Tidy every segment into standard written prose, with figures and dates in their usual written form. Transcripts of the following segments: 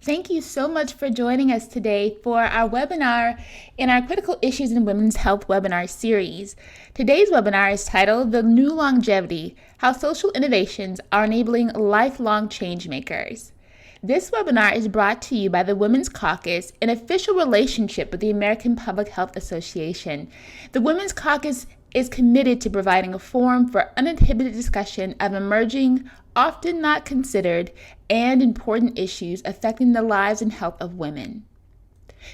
Thank you so much for joining us today for our webinar in our Critical Issues in Women's Health webinar series. Today's webinar is titled The New Longevity: How Social Innovations Are Enabling Lifelong Changemakers. This webinar is brought to you by the Women's Caucus, an official relationship with the American Public Health Association. The Women's Caucus is committed to providing a forum for uninhibited discussion of emerging, often not considered, and important issues affecting the lives and health of women.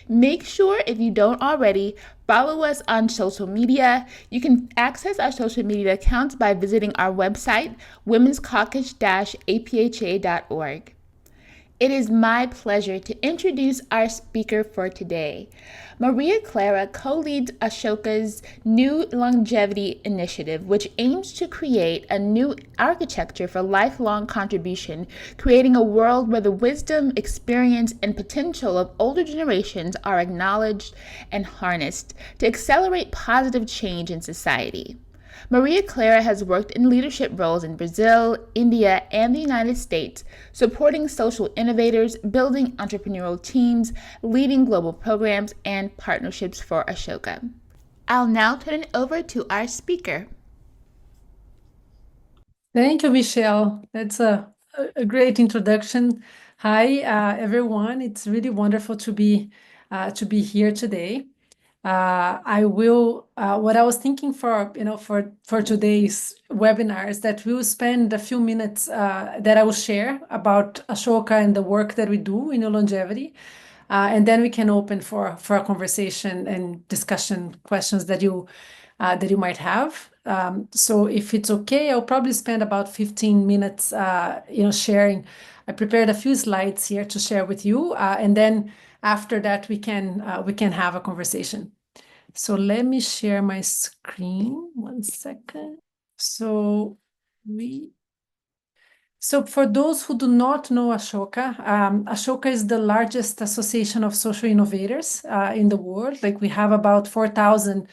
Make sure, if you don't already, follow us on social media. You can access our social media accounts by visiting our website, womenscaucus-apha.org. It is my pleasure to introduce our speaker for today. Maria Clara co-leads Ashoka's New Longevity Initiative, which aims to create a new architecture for lifelong contribution, creating a world where the wisdom, experience, and potential of older generations are acknowledged and harnessed to accelerate positive change in society. Maria Clara has worked in leadership roles in Brazil, India, and the United States, supporting social innovators, building entrepreneurial teams, leading global programs, and partnerships for Ashoka. I'll now turn it over to our speaker. Thank you, Michelle. That's a great introduction. Hi, everyone. It's really wonderful to be here today. What I was thinking for today's webinar is that we will spend a few minutes that I will share about Ashoka and the work that we do in longevity, and then we can open for a conversation and discussion questions that you might have. So if it's okay, I'll probably spend about 15 minutes, sharing. I prepared a few slides here to share with you, and then after that we can have a conversation. So let me share my screen. 1 second. So for those who do not know Ashoka, Ashoka is the largest association of social innovators in the world. Like, we have about 4,000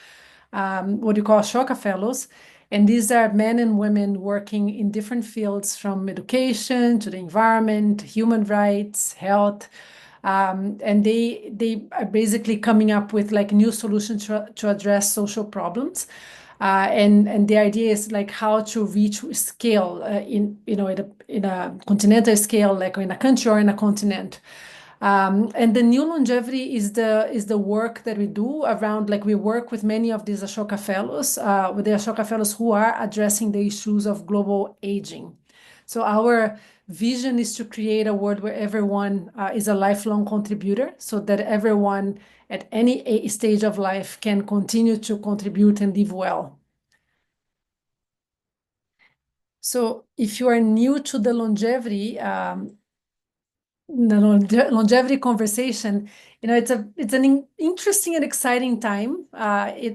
what you call Ashoka fellows. And these are men and women working in different fields, from education to the environment, human rights, health. And they are basically coming up with like new solutions to address social problems. And the idea is like how to reach scale in a continental scale, like in a country or in a continent. And the new longevity is the work that we do around, like, we work with many of these Ashoka fellows, who are addressing the issues of global aging. So our vision is to create a world where everyone is a lifelong contributor, so that everyone at any stage of life can continue to contribute and live well. So if you are new to the longevity conversation, it's an interesting and exciting time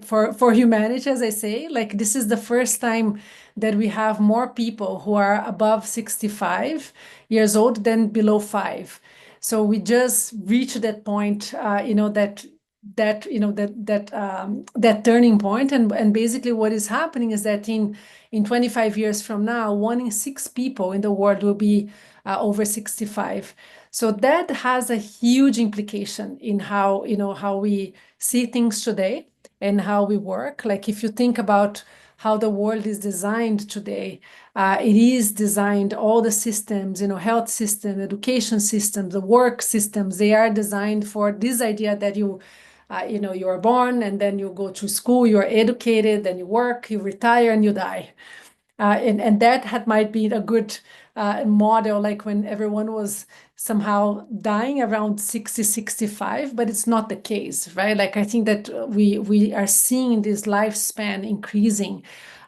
for humanity, as I say. Like, this is the first time that we have more people who are above 65 years old than below 5. So we just reached that point, that turning point. And basically what is happening is that in 25 years from now, 1 in 6 people in the world will be over 65. So that has a huge implication in how we see things today and how we work. Like, if you think about how the world is designed today, it is designed, all the systems, health system, education systems, the work systems, they are designed for this idea that you are born, and then you go to school, you are educated, then you work, you retire, and you die. And that might be a good model, like when everyone was somehow dying around 60, 65, but it's not the case, right? Like, I think that we are seeing this lifespan increasing,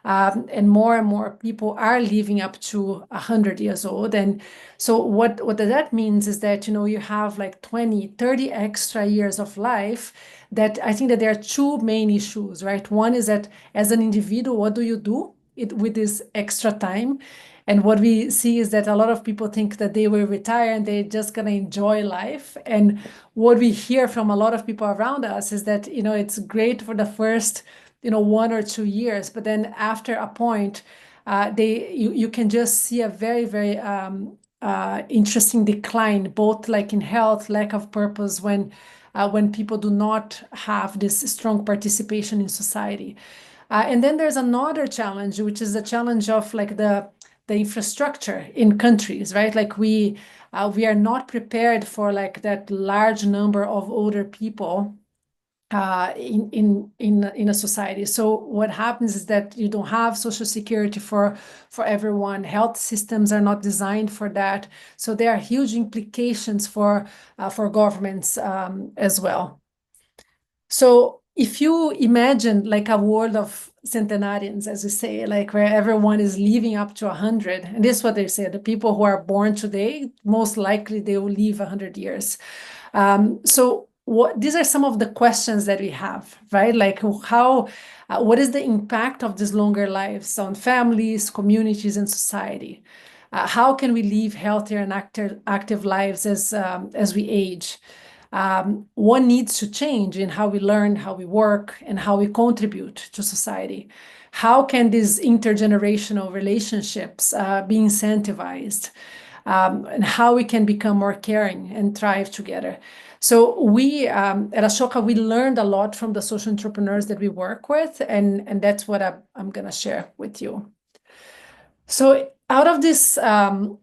and more people are living up to 100 years old. And so what that means is that, you have like 20, 30 extra years of life. That I think that there are two main issues, right? One is that, as an individual, what do you do with this extra time? And what we see is that a lot of people think that they will retire and they're just going to enjoy life. And what we hear from a lot of people around us is that, it's great for the first, 1 or 2 years, but then after a point, you can just see a very, very interesting decline, both like in health, lack of purpose, when people do not have this strong participation in society. And then there's another challenge, which is the challenge of like the infrastructure in countries, right? Like we are not prepared for like that large number of older people in a society. So what happens is that you don't have social security for everyone. Health systems are not designed for that. So there are huge implications for governments as well. So if you imagine like a world of centenarians, as we say, like where everyone is living up to 100, and this is what they say, the people who are born today, most likely they will live 100 years. So these are some of the questions that we have, right? Like what is the impact of these longer lives on families, communities, and society? How can we live healthier and active lives as we age? What needs to change in how we learn, how we work, and how we contribute to society? How can these intergenerational relationships be incentivized? And how we can become more caring and thrive together. So we at Ashoka, we learned a lot from the social entrepreneurs that we work with, and that's what I'm going to share with you. So out of this, I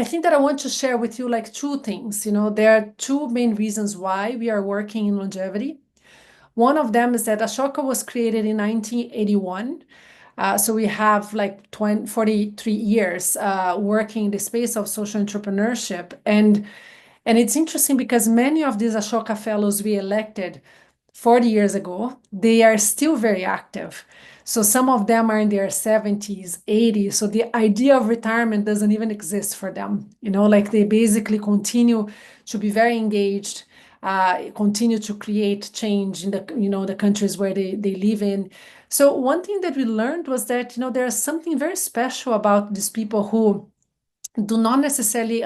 think that I want to share with you like two things. You know, there are two main reasons why we are working in longevity. One of them is that Ashoka was created in 1981. So we have like 43 years working in the space of social entrepreneurship. And it's interesting because many of these Ashoka fellows we elected 40 years ago, they are still very active. So some of them are in their 70s, 80s. So the idea of retirement doesn't even exist for them. You know, like they basically continue to be very engaged, continue to create change in the countries where they live in. So one thing that we learned was that, there's something very special about these people who do not necessarily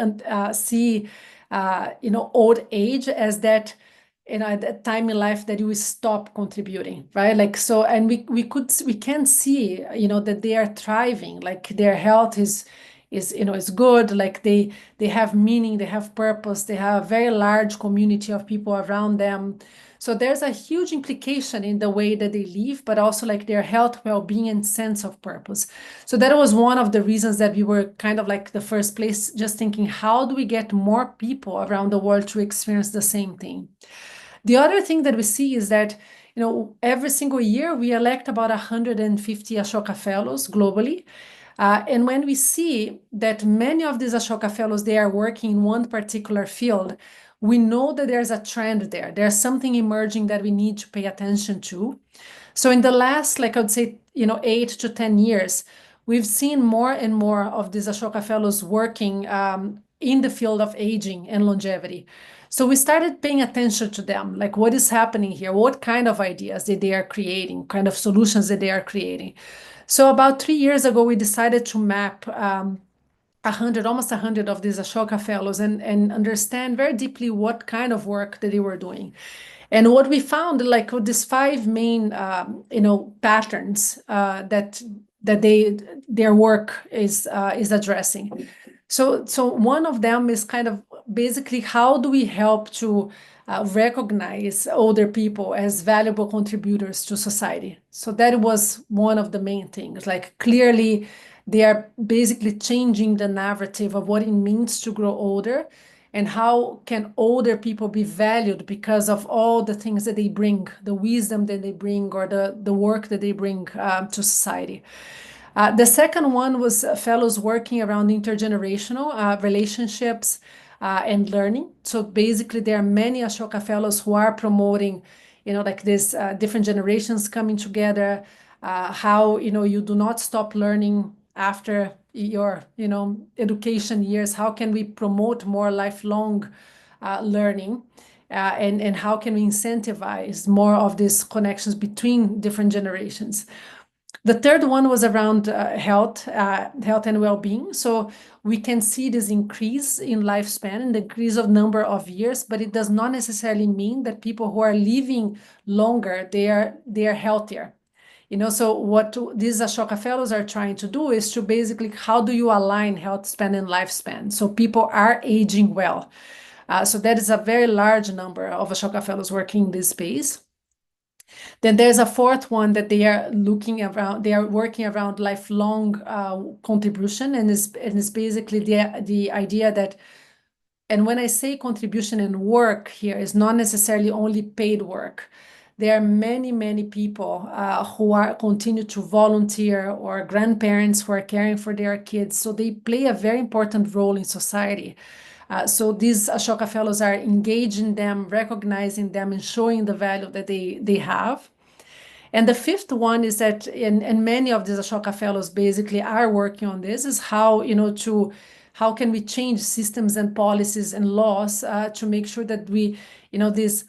see, old age as that, at that time in life that you will stop contributing, right? Like, so, and we can see, that they are thriving, like their health is good, like they have meaning, they have purpose, they have a very large community of people around them. So there's a huge implication in the way that they live, but also like their health, well-being, and sense of purpose. So that was one of the reasons that we were kind of like the first place, just thinking, how do we get more people around the world to experience the same thing? The other thing that we see is that, every single year we elect about 150 Ashoka Fellows globally. And when we see that many of these Ashoka Fellows, they are working in one particular field, we know that there's a trend there. There's something emerging that we need to pay attention to. So in the last, like I would say, 8 to 10 years, we've seen more and more of these Ashoka Fellows working in the field of aging and longevity. So we started paying attention to them, like what is happening here, what kind of ideas that they are creating, kind of solutions that they are creating. So about 3 years ago, we decided to map 100, almost 100 of these Ashoka Fellows and understand very deeply what kind of work that they were doing. And what we found, like with these five main, patterns that their work is addressing. So one of them is kind of basically how do we help to recognize older people as valuable contributors to society? So that was one of the main things. Like clearly, they are basically changing the narrative of what it means to grow older and how can older people be valued because of all the things that they bring, the wisdom that they bring, or the work that they bring to society. The second one was fellows working around intergenerational relationships and learning. So basically, there are many Ashoka fellows who are promoting, like this different generations coming together, how, you do not stop learning after your, education years. How can we promote more lifelong learning? And how can we incentivize more of these connections between different generations? The third one was around health and well-being. So we can see this increase in lifespan and the increase of number of years, but it does not necessarily mean that people who are living longer, they are healthier. So what these Ashoka fellows are trying to do is to basically, how do you align health span and lifespan so people are aging well? So that is a very large number of Ashoka fellows working in this space. Then there's a fourth one that they are working around lifelong contribution, and is basically the idea that, and when I say contribution and work here, is not necessarily only paid work. There are many, many people who continue to volunteer, or grandparents who are caring for their kids. So they play a very important role in society. So these Ashoka fellows are engaging them, recognizing them, and showing the value that they have. And the fifth one is that, and many of these Ashoka fellows basically are working on this, is how, how can we change systems and policies and laws to make sure that we, this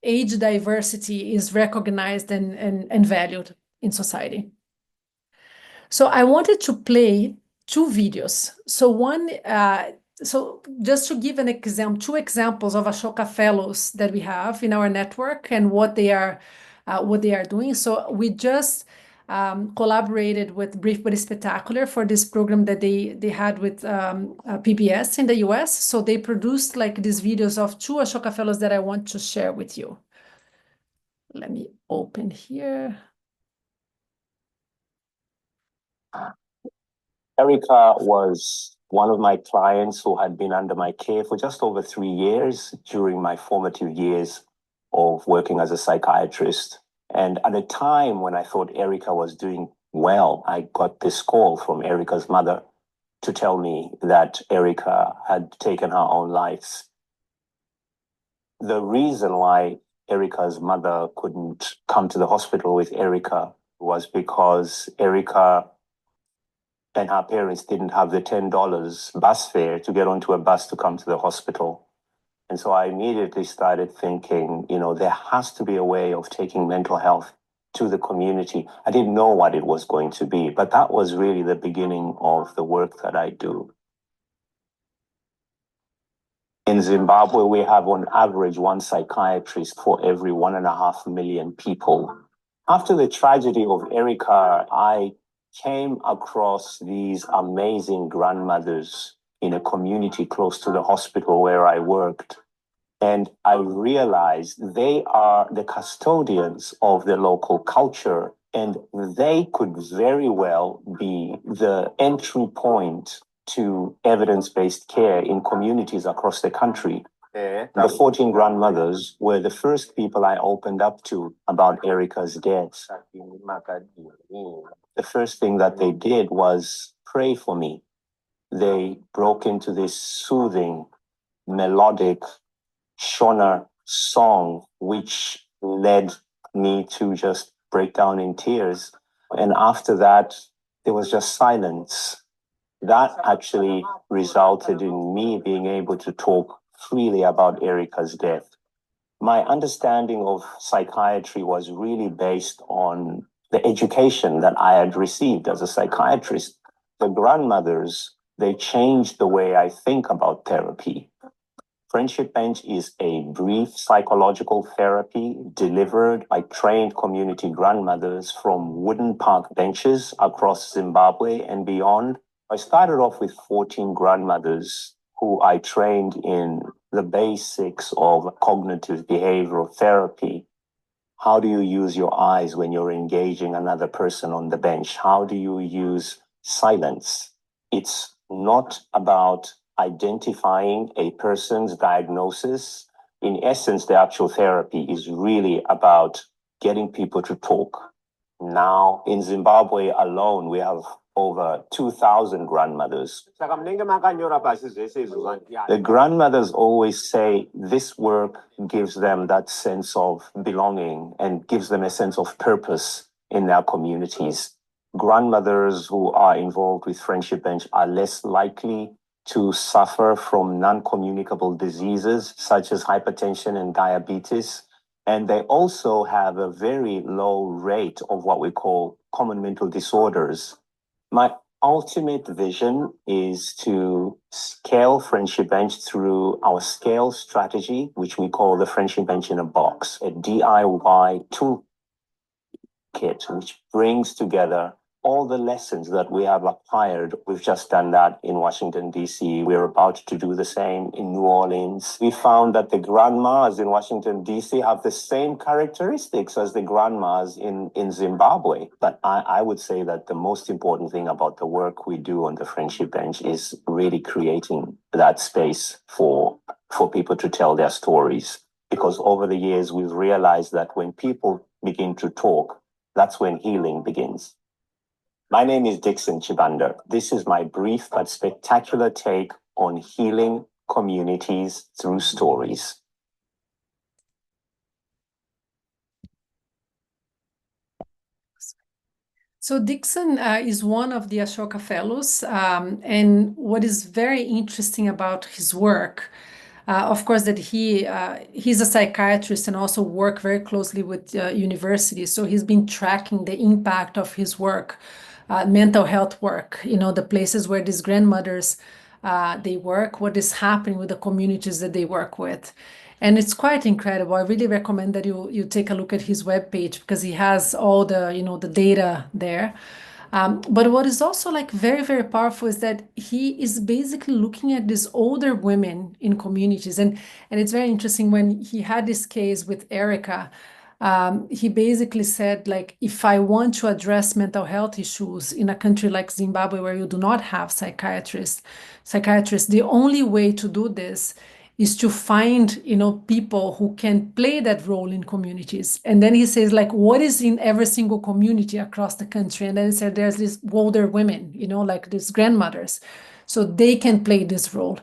age diversity is recognized and valued in society. So I wanted to play two videos. So one, so just to give an example, two examples of Ashoka fellows that we have in our network and what they are doing. So we just collaborated with Brief But Spectacular for this program that they had with PBS in the US. So they produced like these videos of two Ashoka fellows that I want to share with you. Let me open here. Erica was one of my clients who had been under my care for just over 3 years during my formative years of working as a psychiatrist. And at a time when I thought Erica was doing well, I got this call from Erica's mother to tell me that Erica had taken her own life. The reason why Erica's mother couldn't come to the hospital with Erica was because Erica and her parents didn't have the $10 bus fare to get onto a bus to come to the hospital. And so I immediately started thinking, there has to be a way of taking mental health to the community. I didn't know what it was going to be, but that was really the beginning of the work that I do. In Zimbabwe, we have on average one psychiatrist for every 1.5 million people. After the tragedy of Erica, I came across these amazing grandmothers in a community close to the hospital where I worked. And I realized they are the custodians of the local culture, and they could very well be the entry point to evidence-based care in communities across the country. The 14 grandmothers were the first people I opened up to about Erica's death. The first thing that they did was pray for me. They broke into this soothing, melodic Shona song, which led me to just break down in tears. And after that, there was just silence. That actually resulted in me being able to talk freely about Erica's death. My understanding of psychiatry was really based on the education that I had received as a psychiatrist. The grandmothers, they changed the way I think about therapy. Friendship Bench is a brief psychological therapy delivered by trained community grandmothers from wooden park benches across Zimbabwe and beyond. I started off with 14 grandmothers who I trained in the basics of cognitive behavioral therapy. How do you use your eyes when you're engaging another person on the bench? How do you use silence? It's not about identifying a person's diagnosis. In essence, the actual therapy is really about getting people to talk. Now, in Zimbabwe alone, we have over 2,000 grandmothers. The grandmothers always say this work gives them that sense of belonging and gives them a sense of purpose in their communities. Grandmothers who are involved with Friendship Bench are less likely to suffer from non-communicable diseases such as hypertension and diabetes. And they also have a very low rate of what we call common mental disorders. My ultimate vision is to scale Friendship Bench through our scale strategy, which we call the Friendship Bench in a Box, a DIY tool. kit, which brings together all the lessons that we have acquired. We've just done that in Washington, D.C. We're about to do the same in New Orleans. We found that the grandmas in Washington, D.C. have the same characteristics as the grandmas in Zimbabwe. But I would say that the most important thing about the work we do on the Friendship Bench is really creating that space for people to tell their stories. Because over the years, we've realized that when people begin to talk, that's when healing begins. My name is Dixon Chibanda. This is my brief but spectacular take on healing communities through stories. So Dixon is one of the Ashoka Fellows, and what is very interesting about his work, of course, that he's a psychiatrist and also work very closely with universities. So he's been tracking the impact of his work, mental health work, the places where these grandmothers they work, what is happening with the communities that they work with. And it's quite incredible. I really recommend that you take a look at his webpage because he has all the the data there. But what is also like very, very powerful is that he is basically looking at these older women in communities. And it's very interesting when he had this case with Erica. He basically said, like, if I want to address mental health issues in a country like Zimbabwe where you do not have psychiatrists, the only way to do this is to find people who can play that role in communities. And then he says, like, what is in every single community across the country? And then he said there's these older women, like these grandmothers, so they can play this role.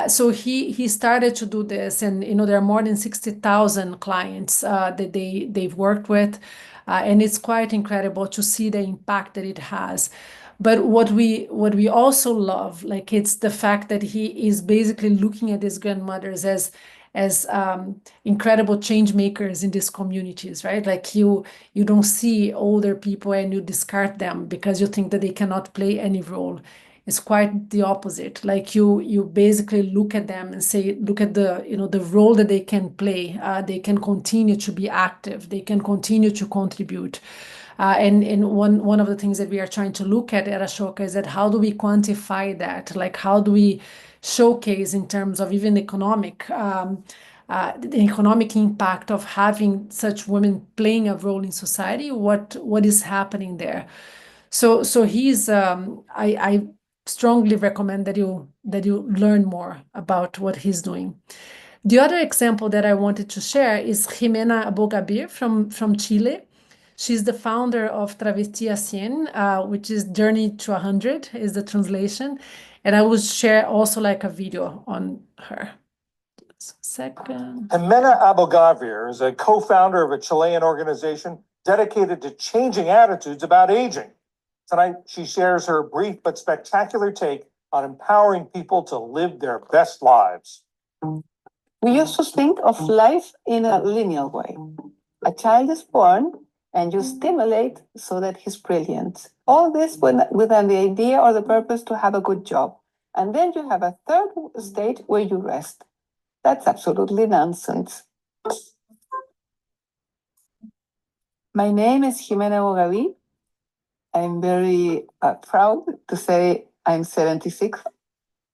So he started to do this, and there are more than 60,000 clients that they've worked with, and it's quite incredible to see the impact that it has. But what we also love, like, it's the fact that he is basically looking at these grandmothers as incredible change makers in these communities, right? Like you don't see older people and you discard them because you think that they cannot play any role. It's quite the opposite. Like you basically look at them and say, look at the the role that they can play. They can continue to be active. They can continue to contribute. And one of the things that we are trying to look at Ashoka is that how do we quantify that? Like how do we showcase in terms of even the economic impact of having such women playing a role in society? What is happening there? So he's I strongly recommend that you learn more about what he's doing. The other example that I wanted to share is Jimena Abogabir from Chile. She's the founder of Travesti a 100, which is Journey to 100 is the translation. And I will share also like a video on her. Just a second. Jimena Abogavir is a co-founder of a Chilean organization dedicated to changing attitudes about aging. Tonight, she shares her brief but spectacular take on empowering people to live their best lives. We used to think of life in a linear way. A child is born and you stimulate so that he's brilliant. All this with the idea or the purpose to have a good job. And then you have a third stage where you rest. That's absolutely nonsense. My name is Jimena Bogaví. I'm very proud to say I'm 76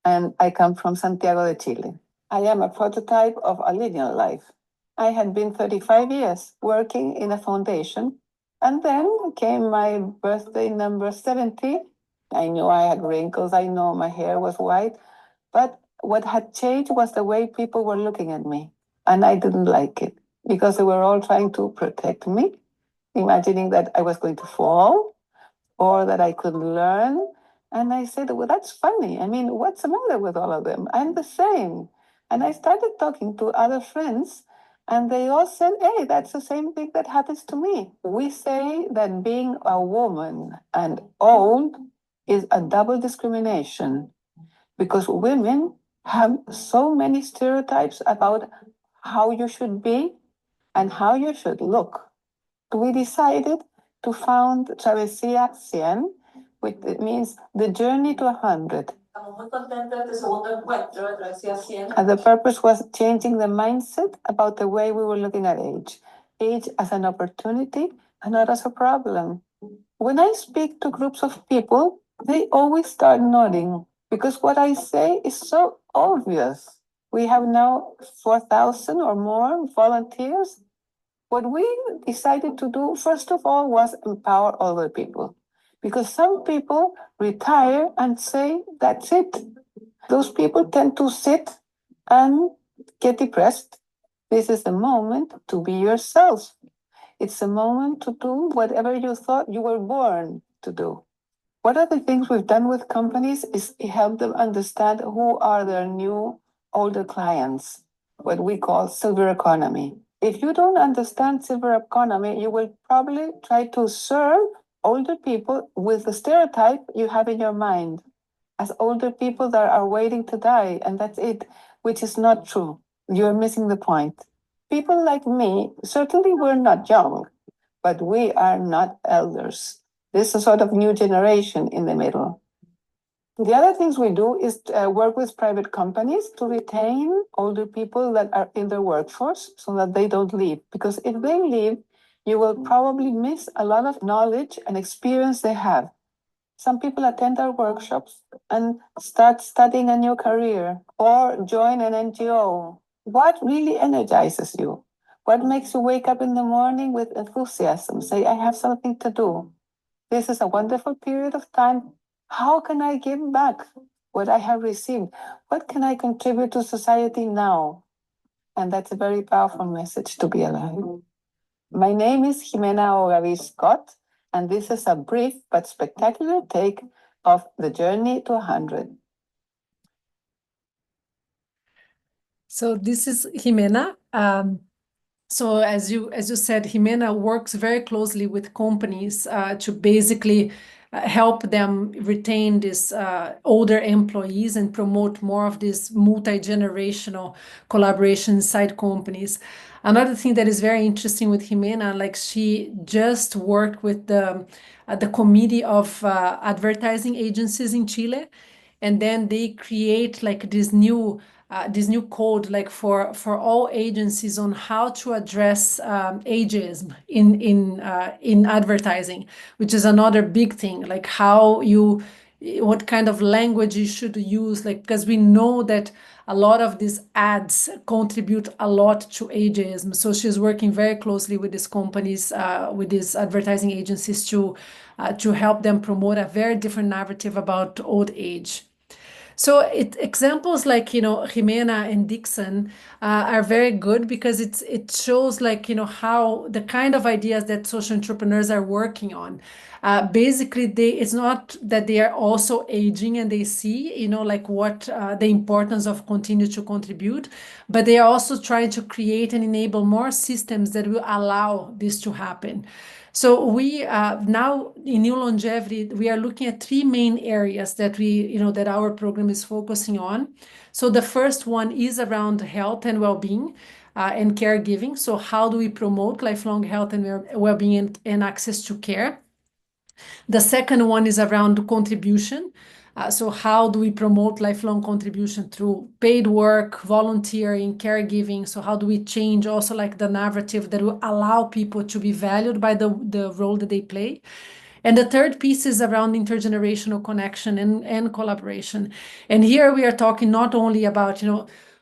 and I come from Santiago de Chile. I am a prototype of a linear life. I had been 35 years working in a foundation, and then came my birthday number 70. I knew I had wrinkles, I know my hair was white, but what had changed was the way people were looking at me, and I didn't like it because they were all trying to protect me, imagining that I was going to fall or that I couldn't learn. And I said, well, that's funny. I mean, what's the matter with all of them? I'm the same. And I started talking to other friends, and they all said, hey, that's the same thing that happens to me. We say that being a woman and old is a double discrimination because women have so many stereotypes about how you should be and how you should look. We decided to found Travesía 100, which means the journey to 100. And the purpose was changing the mindset about the way we were looking at age. Age as an opportunity not as a problem. When I speak to groups of people, they always start nodding because what I say is so obvious. We have now 4,000 or more volunteers. What we decided to do, first of all, was empower older people because some people retire and say, that's it. Those people tend to sit and get depressed. This is the moment to be yourself. It's a moment to do whatever you thought you were born to do. One of the things we've done with companies is help them understand who are their new older clients, what we call silver economy. If you don't understand silver economy, you will probably try to serve older people with the stereotype you have in your mind as older people that are waiting to die, and that's it, which is not true. You're missing the point. People like me, certainly we're not young, but we are not elders. This is a sort of new generation in the middle. The other things we do is work with private companies to retain older people that are in their workforce so that they don't leave. Because if they leave, you will probably miss a lot of knowledge and experience they have. Some people attend our workshops and start studying a new career or join an NGO. What really energizes you? What makes you wake up in the morning with enthusiasm? Say, I have something to do. This is a wonderful period of time. How can I give back what I have received? What can I contribute to society now? And that's a very powerful message to be alive. My name is Jimena Ogavi Scott, and this is a brief but spectacular take of the journey to 100. So this is Jimena. So as you said, Jimena works very closely with companies to basically help them retain these older employees and promote more of this multi-generational collaboration inside companies. Another thing that is very interesting with Jimena, like she just worked with the committee of advertising agencies in Chile, and then they create like this new code like for all agencies on how to address ageism in advertising, which is another big thing, like how you what kind of language you should use, like because we know that a lot of these ads contribute a lot to ageism. So she's working very closely with these companies, with these advertising agencies to help them promote a very different narrative about old age. So examples like, Jimena and Dixon are very good because it shows like, how the kind of ideas that social entrepreneurs are working on. Basically, it's not that they are also aging and they see, like what the importance of continue to contribute, but they are also trying to create and enable more systems that will allow this to happen. So we now in New Longevity, we are looking at three main areas that that our program is focusing on. So the first one is around health and well-being and caregiving. So how do we promote lifelong health and well-being and access to care? The second one is around contribution. So how do we promote lifelong contribution through paid work, volunteering, caregiving? So how do we change also like the narrative that will allow people to be valued by the role that they play? And the third piece is around intergenerational connection and collaboration. And here we are talking not only about,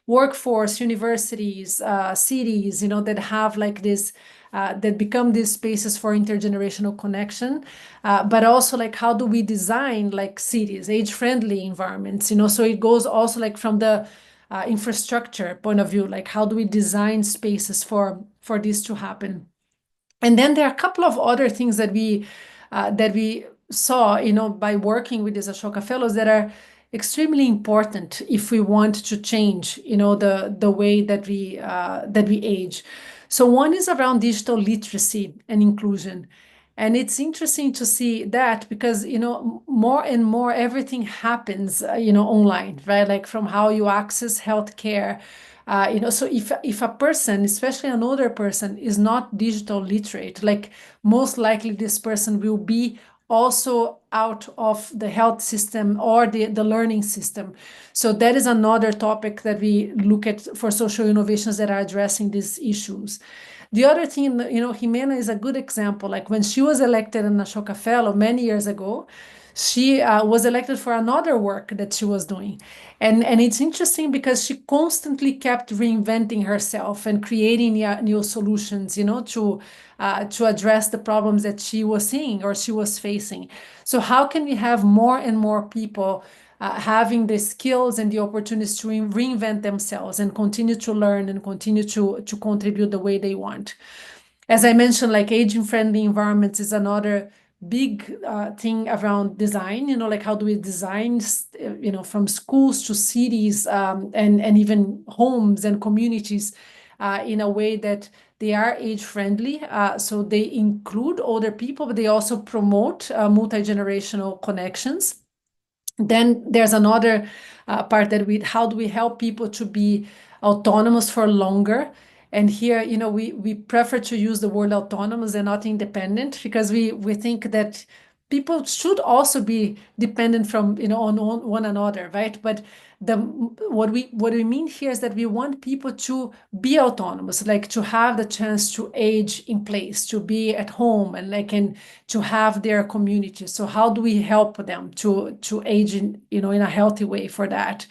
workforce, universities, cities, that have like this, that become these spaces for intergenerational connection, but also like how do we design like cities, age-friendly environments, so it goes also like from the infrastructure point of view, like how do we design spaces for this to happen. And then there are a couple of other things that we saw, by working with these Ashoka fellows that are extremely important if we want to change, the way that we age. So one is around digital literacy and inclusion. And it's interesting to see that because, more and more everything happens, online, right? Like from how you access healthcare. So if a person, especially an older person, is not digital literate, like most likely this person will be also out of the health system or the learning system. So that is another topic that we look at for social innovations that are addressing these issues. The other thing, Jimena is a good example. Like when she was elected an Ashoka Fellow many years ago, she was elected for another work that she was doing. And it's interesting because she constantly kept reinventing herself and creating new solutions, to address the problems that she was seeing or she was facing. So how can we have more and more people having the skills and the opportunities to reinvent themselves and continue to learn and continue to contribute the way they want? As I mentioned, like aging-friendly environments is another big thing around design, like how do we design, from schools to cities, and even homes and communities in a way that they are age-friendly. So they include older people, but they also promote multi-generational connections. Then there's another part that how do we help people to be autonomous for longer? And here, we prefer to use the word autonomous and not independent, because we think that people should also be dependent from, on one another, right? But what we mean here is that we want people to be autonomous, like to have the chance to age in place, to be at home, and to have their community. So how do we help them to age in a healthy way for that?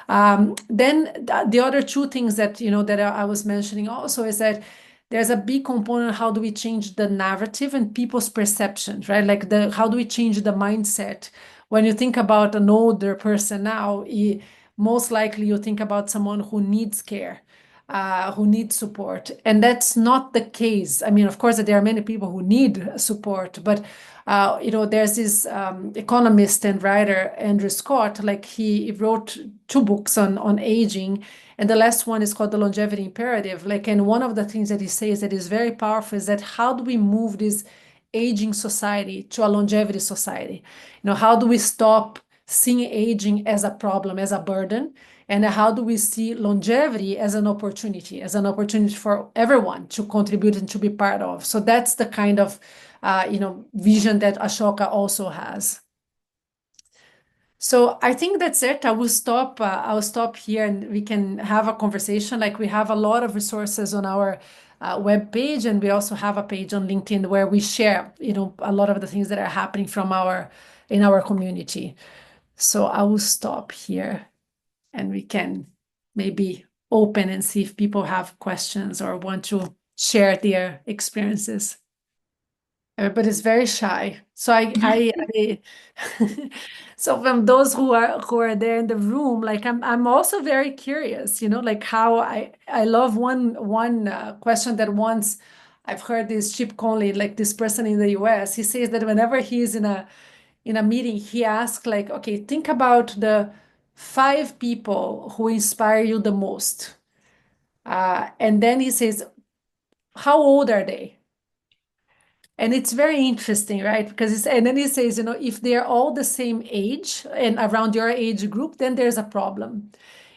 Then the other two things that that I was mentioning also is that there's a big component. How do we change the narrative and people's perceptions, right? Like how do we change the mindset? When you think about an older person now, most likely you think about someone who needs care, who needs support. And that's not the case. I mean, of course, there are many people who need support, but there's this economist and writer, Andrew Scott, like he wrote 2 books on aging, and the last one is called The Longevity Imperative. And one of the things that he says that is very powerful is that how do we move this aging society to a longevity society? How do we stop seeing aging as a problem, as a burden? And how do we see longevity as an opportunity for everyone to contribute and to be part of? So that's the kind of vision that Ashoka also has. So I think that's it. I will stop. I'll stop here, and we can have a conversation. Like we have a lot of resources on our web page, and we also have a page on LinkedIn where we share, a lot of the things that are happening in our community. So I will stop here, and we can maybe open and see if people have questions or want to share their experiences. Everybody's very shy. So so from those who are there in the room, like I'm also very curious, like how I love one question that once I've heard this Chip Conley, like this person in the US, he says that whenever he's in a meeting, he asks like, okay, think about the 5 people who inspire you the most. And then he says, how old are they? And it's very interesting, right? Because and then he says, if they're all the same age and around your age group, then there's a problem.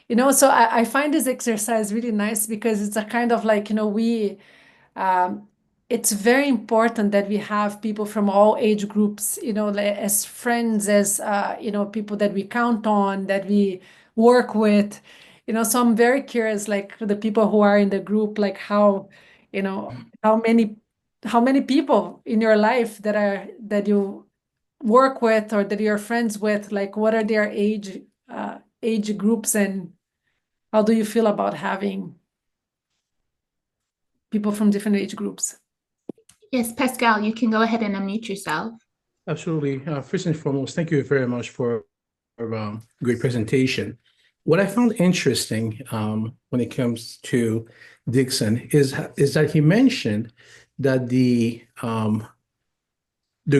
So I find this exercise really nice because it's a kind of like, it's very important that we have people from all age groups, as friends, as, people that we count on, that we work with, so I'm very curious, like the people who are in the group, like how how many people in your life that you work with or that you're friends with, like what are their age groups, and how do you feel about having people from different age groups? Yes, Pascal, you can go ahead and unmute yourself. Absolutely. First and foremost, thank you very much for a great presentation. What I found interesting when it comes to Dixon is that he mentioned that the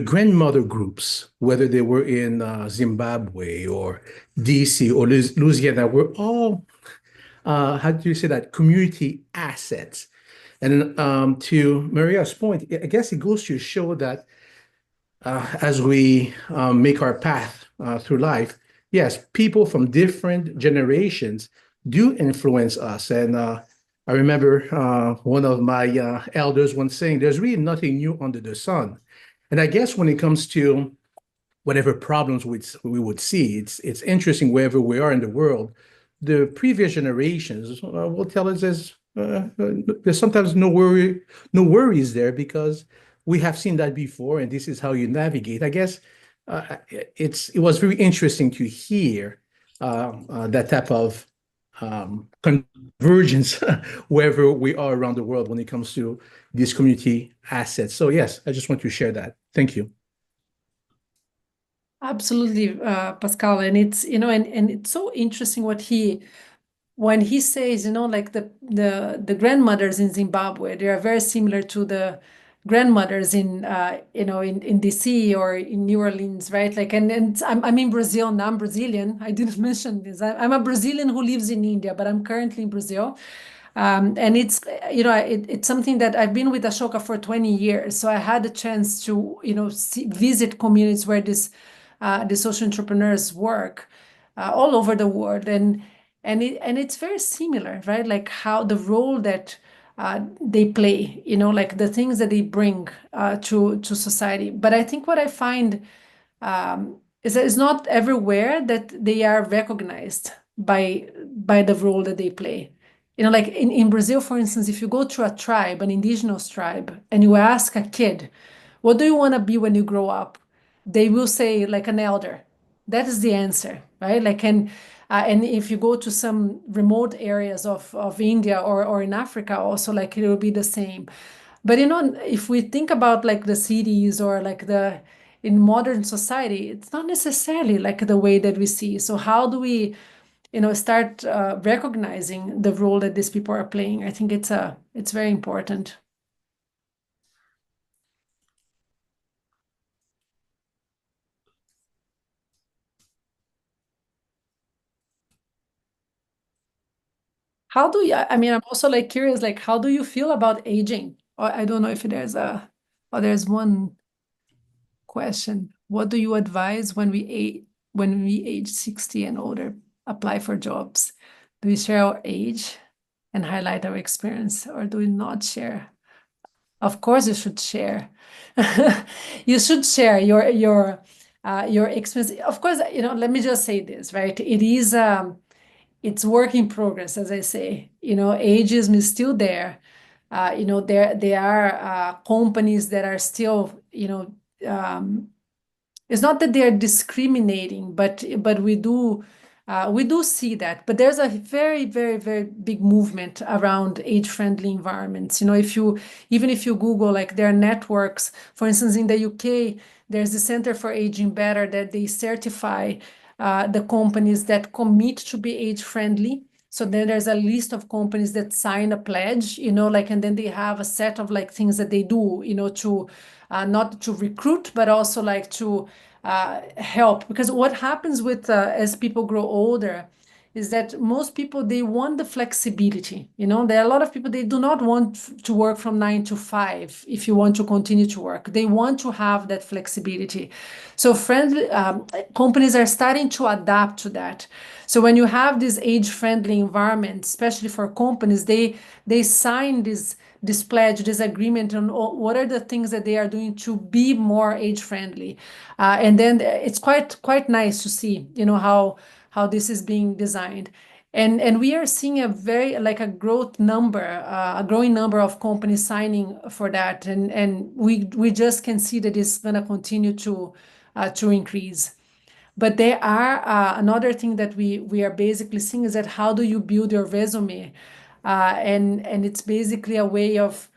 grandmother groups, whether they were in Zimbabwe or DC or Louisiana, were all, how do you say that, community assets. And to Maria's point, I guess it goes to show that as we make our path through life, yes, people from different generations do influence us. And I remember one of my elders once saying, there's really nothing new under the sun. And I guess when it comes to whatever problems we would see, it's interesting wherever we are in the world, the previous generations will tell us there's sometimes no worries there because we have seen that before, and this is how you navigate. I guess it was very interesting to hear that type of convergence wherever we are around the world when it comes to these community assets. So yes, I just want to share that. Thank you. Absolutely, Pascal. And it's, and it's so interesting when he says, like the grandmothers in Zimbabwe, they are very similar to the grandmothers in in DC or in New Orleans, right? Like, and I'm in Brazil now. I'm Brazilian. I didn't mention this. I'm a Brazilian who lives in India, but I'm currently in Brazil. And it's it's something that I've been with Ashoka for 20 years, so I had the chance to visit communities where the social entrepreneurs work all over the world, and it's very similar, right? Like how the role that they play, like the things that they bring to society. But I think what I find is that it's not everywhere that they are recognized by the role that they play. Like in Brazil, for instance, if you go to a tribe, an indigenous tribe, and you ask a kid, what do you want to be when you grow up? They will say like an elder. That is the answer, right? Like, and if you go to some remote areas of India or in Africa, also like it will be the same. But if we think about like the cities or like in modern society, it's not necessarily like the way that we see. So how do we, start recognizing the role that these people are playing? I think it's very important. How do you, I mean, I'm also like curious, like, how do you feel about aging? Or I don't know if there's one question. What do you advise when we age 60 and older, apply for jobs? Do we share our age and highlight our experience, or do we not share? Of course, you should share. You should share your experience. Of course, let me just say this, right? It's work in progress, as I say. Ageism is still there. There are companies that are still, it's not that they are discriminating, but we do see that. But there's a very, very, very big movement around age-friendly environments. Even if you Google, like there are networks, for instance, in the UK, there's the Center for Aging Better that they certify the companies that commit to be age-friendly. So then there's a list of companies that sign a pledge, and then they have a set of like things that they do, to not to recruit, but also like to help. Because what happens with as people grow older is that most people, they want the flexibility. There are a lot of people, they do not want to work from 9 to 5 if you want to continue to work. They want to have that flexibility. So friendly companies are starting to adapt to that. So when you have this age-friendly environment, especially for companies, they sign this pledge, this agreement on what are the things that they are doing to be more age-friendly. And then it's quite nice to see, how this is being designed. And we are seeing a very like a growing number of companies signing for that. And we just can see that it's gonna continue to increase. But there are another thing that we are basically seeing is that how do you build your resume? And it's basically a way of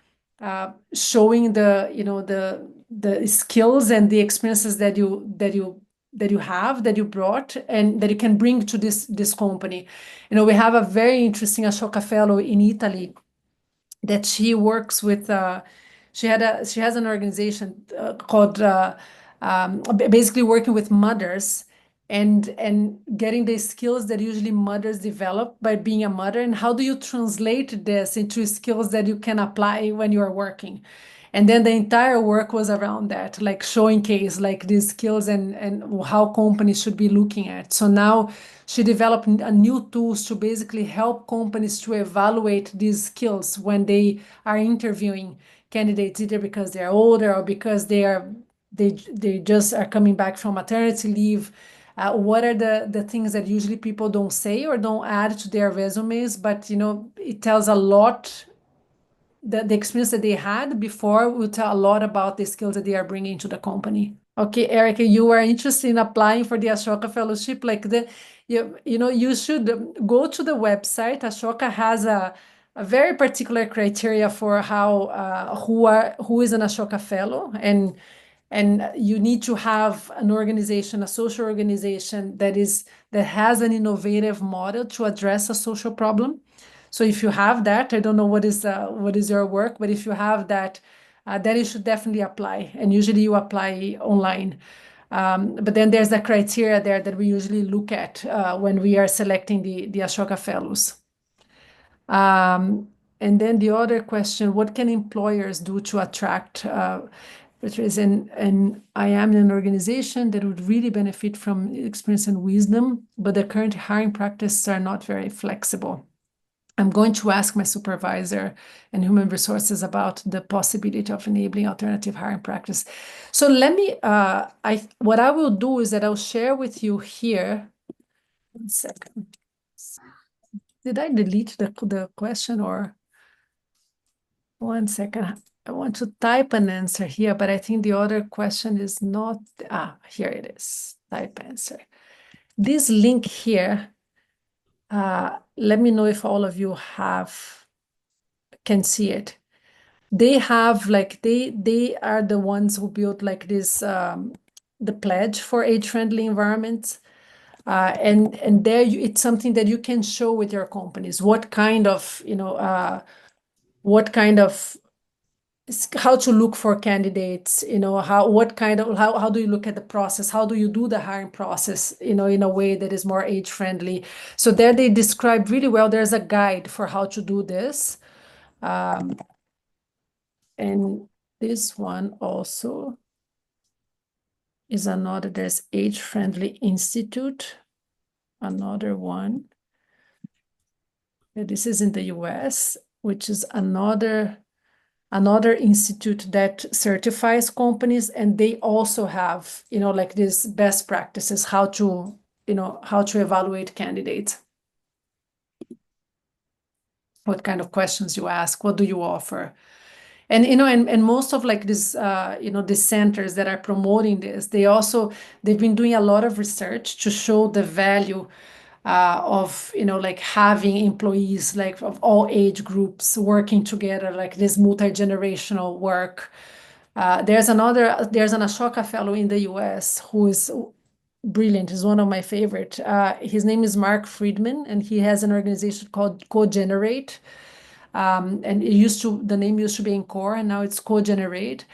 showing the skills and the experiences that you have, that you brought, and that you can bring to this company. We have a very interesting Ashoka fellow in Italy that she works with. She has an organization called basically working with mothers and getting the skills that usually mothers develop by being a mother, and how do you translate this into skills that you can apply when you are working. And then the entire work was around that, like showing case like these skills and how companies should be looking at. So now she developed a new tools to basically help companies to evaluate these skills when they are interviewing candidates, either because they're older or because they are they just are coming back from maternity leave. What are the things that usually people don't say or don't add to their resumes, but it tells a lot. The experience that they had before will tell a lot about the skills that they are bringing to the company. Okay, Erica, you are interested in applying for the Ashoka Fellowship. You should go to the website. Ashoka has a very particular criteria for how who is an Ashoka Fellow, and you need to have an organization, a social organization that has an innovative model to address a social problem. So if you have that, I don't know what is your work, but if you have that, then you should definitely apply. And usually you apply online. But then there's a criteria there that we usually look at when we are selecting the Ashoka Fellows. And then the other question, what can employers do to attract and I am in an organization that would really benefit from experience and wisdom, but the current hiring practices are not very flexible. I'm going to ask my supervisor and human resources about the possibility of enabling alternative hiring practice. So let me, what I will do is that I'll share with you here. 1 second. Did I delete the question or? 1 second. I want to type an answer here, but I think the other question is not, here it is, type answer. This link here, let me know if all of you can see it. They have they are the ones who built this, the pledge for age-friendly environments. And there it's something that you can show with your companies, what kind of, how to look for candidates, how do you look at the process? How do you do the hiring process, in a way that is more age friendly? So there they describe really well, there's a guide for how to do this. And this one also is another, there's Age Friendly Institute, another one. This is in the US, which is another institute that certifies companies, and they also have, these best practices, how to evaluate candidates. What kind of questions you ask, what do you offer? And and most of this the centers that are promoting this, they've been doing a lot of research to show the value of having employees of all age groups working together, this multi-generational work. There's an Ashoka fellow in the US who is brilliant. He's one of my favorite. His name is Mark Friedman, and he has an organization called Co-Generate. And the name used to be Encore, and now it's Co-Generate.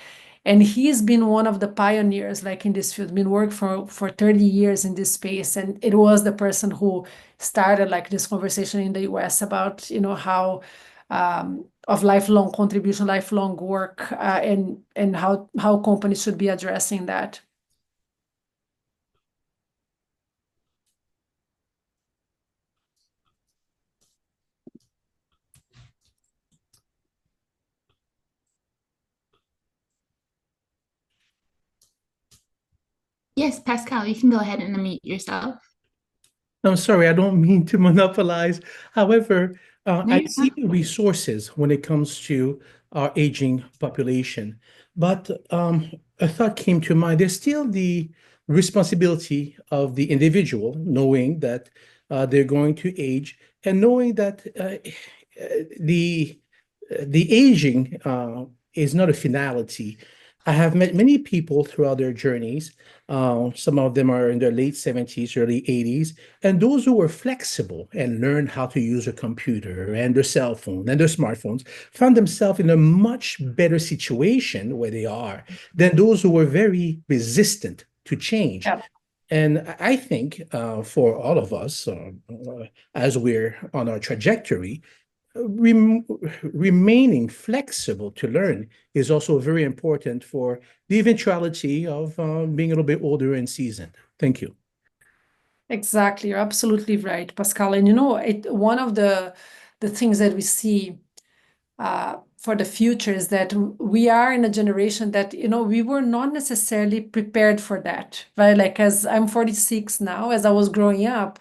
And he's been one of the pioneers in this field, been working for 30 years in this space. And it was the person who started this conversation in the US about, how of lifelong contribution, lifelong work, and how companies should be addressing that. Yes, Pascal, you can go ahead and unmute yourself. I'm sorry, I don't mean to monopolize. However, No, I you're see fine. the resources when it comes to our aging population. But a thought came to mind. There's still the responsibility of the individual, knowing that they're going to age, and knowing that the aging is not a finality. I have met many people throughout their journeys. Some of them are in their late 70s, early 80s, and those who were flexible and learned how to use a computer and their cell phone and their smartphones found themselves in a much better situation where they are than those who were very resistant to change. Yeah. And I think for all of us, as we're on our trajectory, remaining flexible to learn is also very important for the eventuality of being a little bit older and seasoned. Thank you. Exactly, you're absolutely right, Pascal. And one of the things that we see for the future is that we are in a generation that, you know, we were not necessarily prepared for that, right? Like, as I'm 46 now, as I was growing up,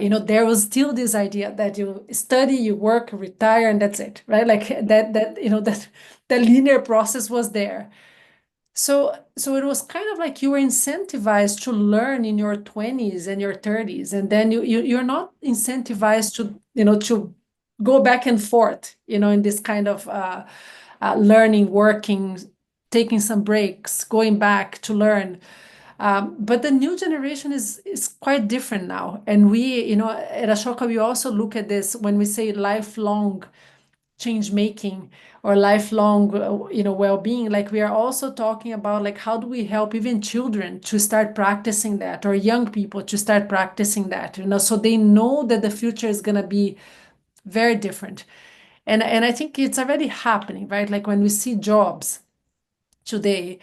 you know, there was still this idea that you study, you work, retire, and that's it, right? Like that, you know, that the linear process was there. So it was kind of like you were incentivized to learn in your 20s and your 30s, and then you're not incentivized to, you know, to go back and forth, you know, in this kind of learning, working, taking some breaks, going back to learn. But the new generation is quite different now, and we, you know, at Ashoka, we also look at this when we say lifelong change making or lifelong you know, well-being. Like, we are also talking about, like, how do we help even children to start practicing that, or young people to start practicing that, you know, so they know that the future is going to be very different. And I think it's already happening, right? Like, when we see jobs today,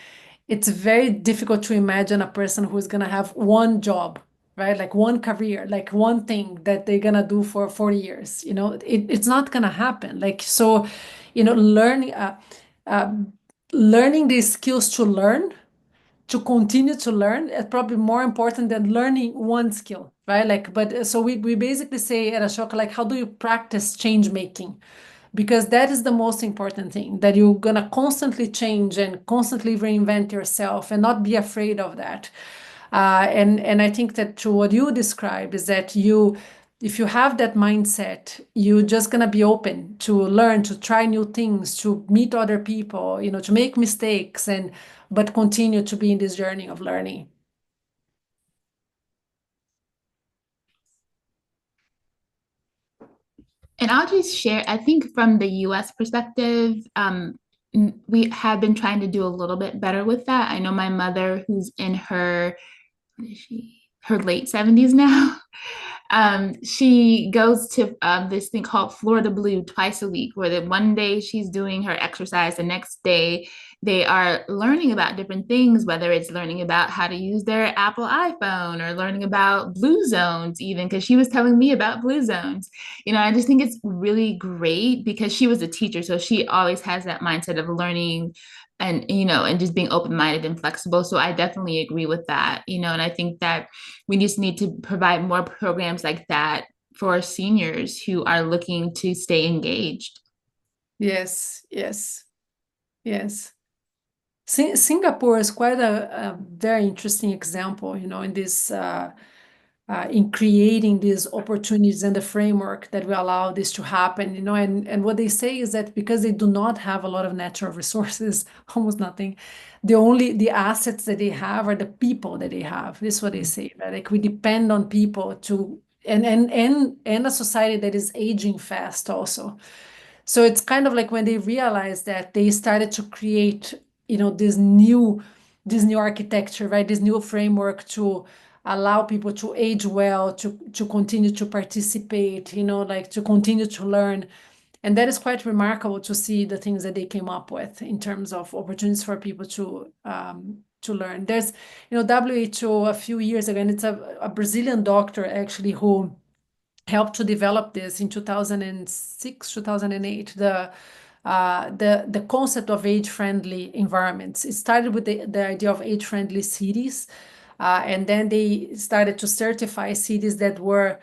it's very difficult to imagine a person who's going to have one job, right? Like one career, like one thing that they're going to do for 40 years. You know, it's not going to happen. Like, so, you know, uh, learning these skills to learn, to continue to learn, is probably more important than learning one skill, right? Like, but so we basically say at Ashoka, like, how do you practice change making? Because that is the most important thing, that you're going to constantly change and constantly reinvent yourself and not be afraid of that. And I think that to what you described is that you, if you have that mindset, you're just going to be open to learn, to try new things, to meet other people, you know, to make mistakes, and but continue to be in this journey of learning. And I'll just share, I think from the US perspective, we have been trying to do a little bit better with that. I know my mother, who's in her, what is she, her late 70s now, she goes to this thing called Florida Blue twice a week, where the one day she's doing her exercise, the next day they are learning about different things, whether it's learning about how to use their Apple iPhone or learning about blue zones, even because she was telling me about blue zones. You know, I just think it's really great because she was a teacher. So she always has that mindset of learning and, you know, and just being open-minded and flexible. So I definitely agree with that, you know, and I think that we just need to provide more programs like that for seniors who are looking to stay engaged. Yes, yes, yes. Singapore is quite a very interesting example, you know, in this in creating these opportunities and the framework that will allow this to happen, you know, and what they say is that because they do not have a lot of natural resources, almost nothing, the assets that they have are the people that they have. This is what they say, right? Like, we depend on people to and a society that is aging fast also. So it's kind of like when they realized that, they started to create, you know, this new architecture, right? This new framework to allow people to age well, to continue to participate, you know, like to continue to learn. And that is quite remarkable to see the things that they came up with in terms of opportunities for people to learn. There's, you know, WHO a few years ago, and it's a Brazilian doctor actually who helped to develop this in 2006, 2008, the concept of age-friendly environments. It started with the idea of age-friendly cities, and then they started to certify cities that were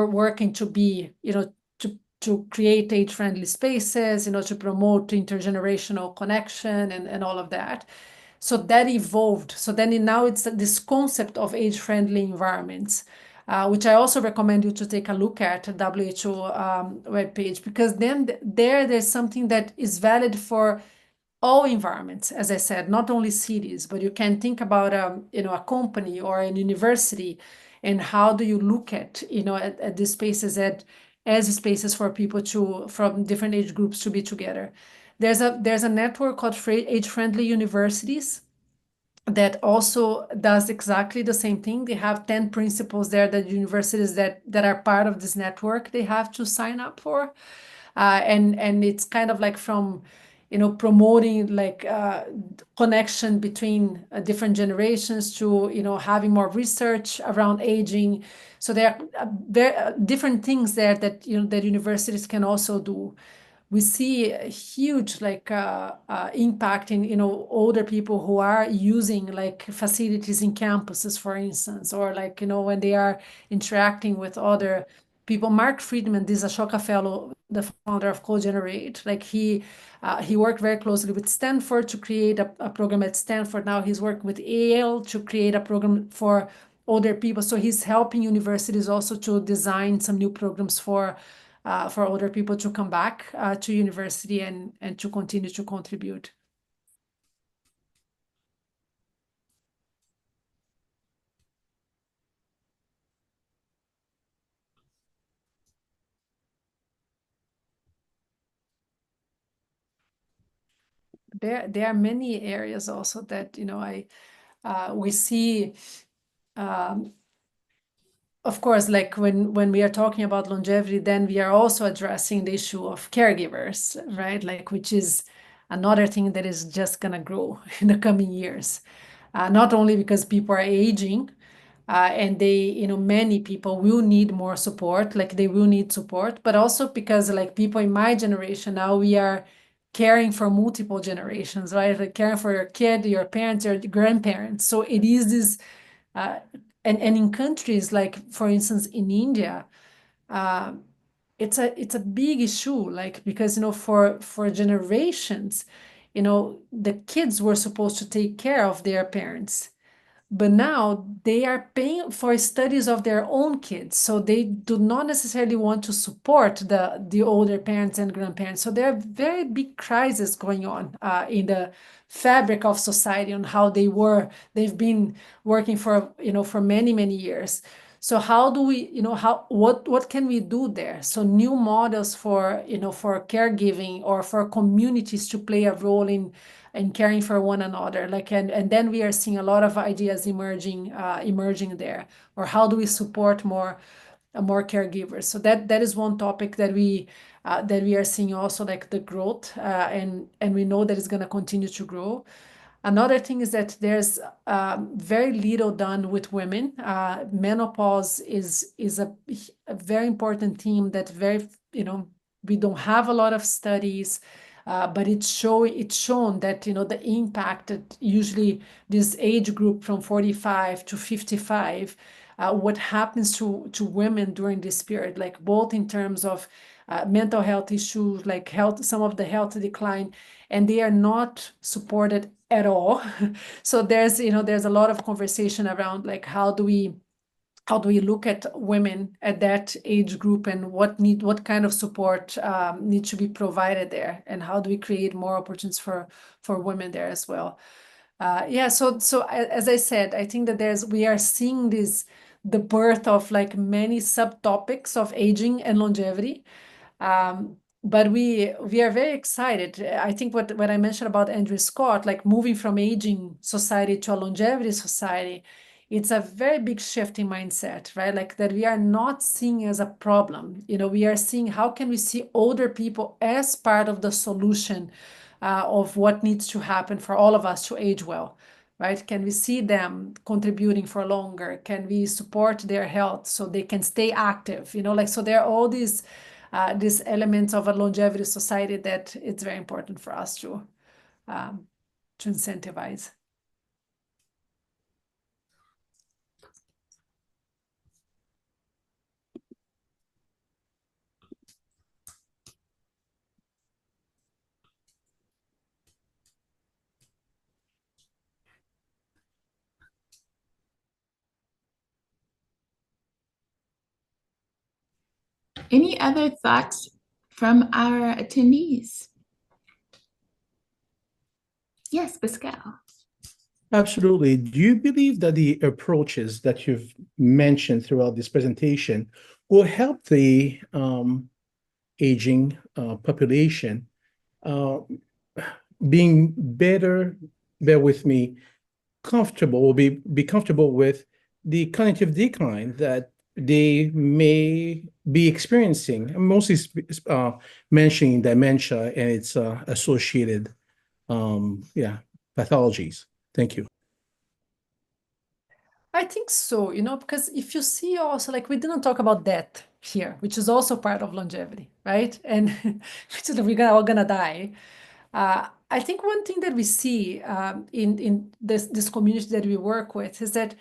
working to be, you know, to create age-friendly spaces, you know, to promote intergenerational connection and all of that. So that evolved. So then now it's this concept of age-friendly environments, which I also recommend you to take a look at WHO webpage, because then there's something that is valid for all environments, as I said, not only cities, but you can think about you know, a company or an university, and how do you look at, you know, at these spaces as spaces for people from different age groups to be together. There's a network called Age-Friendly Universities that also does exactly the same thing. They have 10 principles there that universities that are part of this network, they have to sign up for. And it's kind of like from, you know, promoting like connection between different generations to, you know, having more research around aging. So there are different things there that, you know, that universities can also do. we see a huge impact in older people who are using like facilities in campuses, for instance, or when they are interacting with other people. Mark Friedman, this Ashoka fellow, the founder of Cogenerate, he worked very closely with Stanford to create a program at Stanford. Now he's working with Yale to create a program for older people. So he's helping universities also to design some new programs for older people to come back to university and to continue to contribute. There are many areas also that we see. Of course, like when we are talking about longevity, then we are also addressing the issue of caregivers, right? Like, which is another thing that is just gonna grow in the coming years. Not only because people are aging, and many people will need more support, like they will need support, but also because like people in my generation now, we are caring for multiple generations, right? Like caring for your kid, your parents, your grandparents. So it is this, and in countries like, for instance, in India, it's a big issue, like because for generations, the kids were supposed to take care of their parents, but now they are paying for studies of their own kids, so they do not necessarily want to support the older parents and grandparents. So there are very big crises going on in the fabric of society on how they've been working for for many years. So how do we, what can we do there? So new models for for caregiving or for communities to play a role in and caring for one another, and then we are seeing a lot of ideas emerging there. Or how do we support more caregivers? So that is one topic that we are seeing also, like the growth, and we know that it's going to continue to grow. Another thing is that there's very little done with women. Menopause is a very important theme that we don't have a lot of studies, but it's shown that the impact that usually this age group from 45 to 55, what happens to women during this period, like both in terms of mental health issues, like some of the health decline, and they are not supported at all. So there's a lot of conversation around like how do we look at women at that age group, and what kind of support needs to be provided there, and how do we create more opportunities for women there as well. So as I said, I think that we are seeing the birth of like many subtopics of aging and longevity. But we are very excited. I think what I mentioned about Andrew Scott, like moving from aging society to a longevity society, it's a very big shift in mindset, right? Like that we are not seeing as a problem. We are seeing how can we see older people as part of the solution of what needs to happen for all of us to age well, right? Can we see them contributing for longer? Can we support their health so they can stay active? So there are all these elements of a longevity society that it's very important for us to incentivize. Any other thoughts from our attendees? Yes, Pascal. Absolutely. Do you believe that the approaches that you've mentioned throughout this presentation will help the aging population being better, bear with me, comfortable, will be comfortable with the cognitive decline that they may be experiencing? I'm mostly mentioning dementia and its associated pathologies. Thank you. I think so, because if you see also, like, we didn't talk about death here, which is also part of longevity, right? And which is all gonna die. I think one thing that we see in this community that we work with is that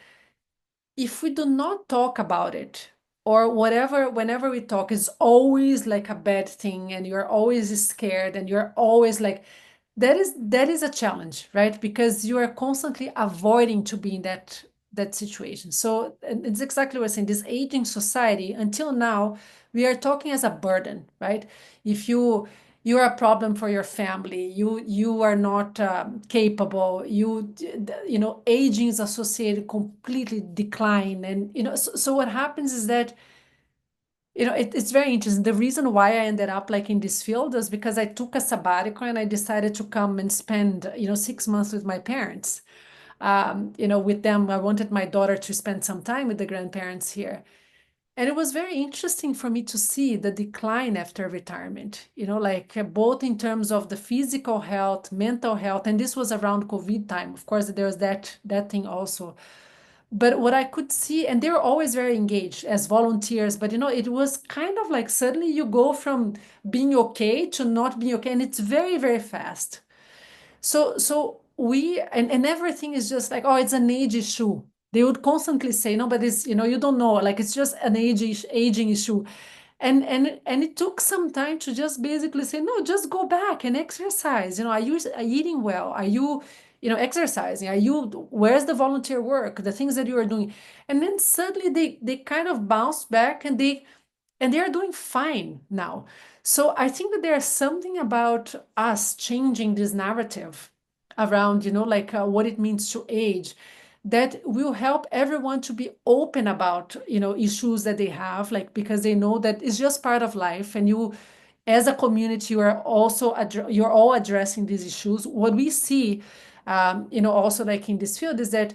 if we do not talk about it, or whatever, whenever we talk, it's always like a bad thing, and you're always scared, and you're always like, that is a challenge, right? Because you are constantly avoiding to be in that situation. So, and it's exactly what I'm saying. This aging society, until now, we are talking as a burden, right? If you're a problem for your family, you are not capable, aging is associated completely decline. And so what happens is that it's very interesting. The reason why I ended up like in this field is because I took a sabbatical and I decided to come and spend 6 months with my parents. With them, I wanted my daughter to spend some time with the grandparents here. And it was very interesting for me to see the decline after retirement, like both in terms of the physical health, mental health, and this was around COVID time. Of course, there was that thing also. But what I could see, and they were always very engaged as volunteers, but it was kind of like suddenly you go from being okay to not being okay, and it's very, very fast. So we and everything is just like, oh, it's an age issue. They would constantly say, no, but it's you don't know, like it's just an aging issue. And it took some time to just basically say, no, just go back and exercise. Are you eating well? Are you exercising? Where's the volunteer work, the things that you are doing? And then suddenly they kind of bounced back, and they are doing fine now. So I think that there's something about us changing this narrative around, like what it means to age, that will help everyone to be open about, issues that they have, like, because they know that it's just part of life. And you, as a community, you are also, you're all addressing these issues. What we see, also like in this field, is that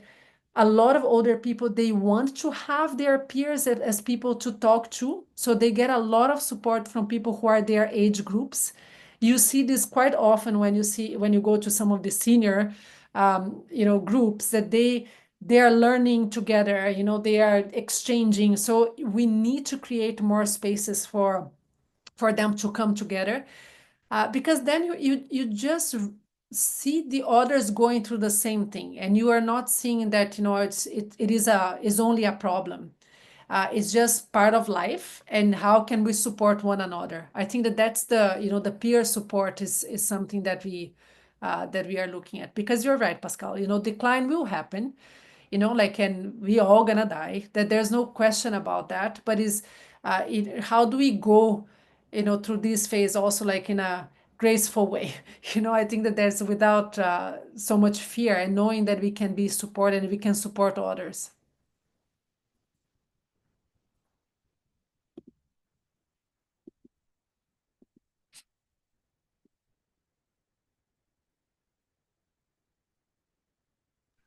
a lot of older people, they want to have their peers as people to talk to, so they get a lot of support from people who are their age groups. You see this quite often when you go to some of the senior groups, that they are learning together, they are exchanging. So we need to create more spaces for them to come together, because then you just see the others going through the same thing, and you are not seeing that it is only a problem. It's just part of life, and how can we support one another? I think that's the peer support is something that we are looking at, because you're right, Pascal. Decline will happen, like, and we all gonna die, that there's no question about that. But how do we go through this phase also, like, in a graceful way? I think that there's, without so much fear, and knowing that we can be supported and we can support others.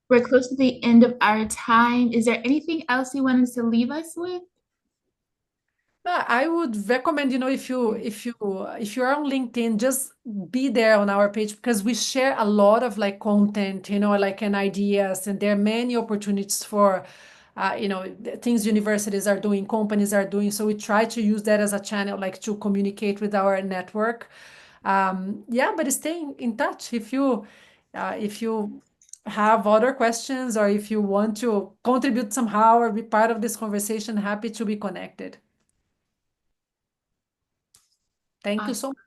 We're close to the end of our time. Is there anything else you wanted to leave us with? I would recommend, if you're on LinkedIn, just be there on our page, because we share a lot of like content, like, and ideas, and there are many opportunities for, things universities are doing, companies are doing. So we try to use that as a channel, like, to communicate with our network. Yeah, but stay in touch. If you have other questions, or if you want to contribute somehow or be part of this conversation, happy to be connected. Thank you so much.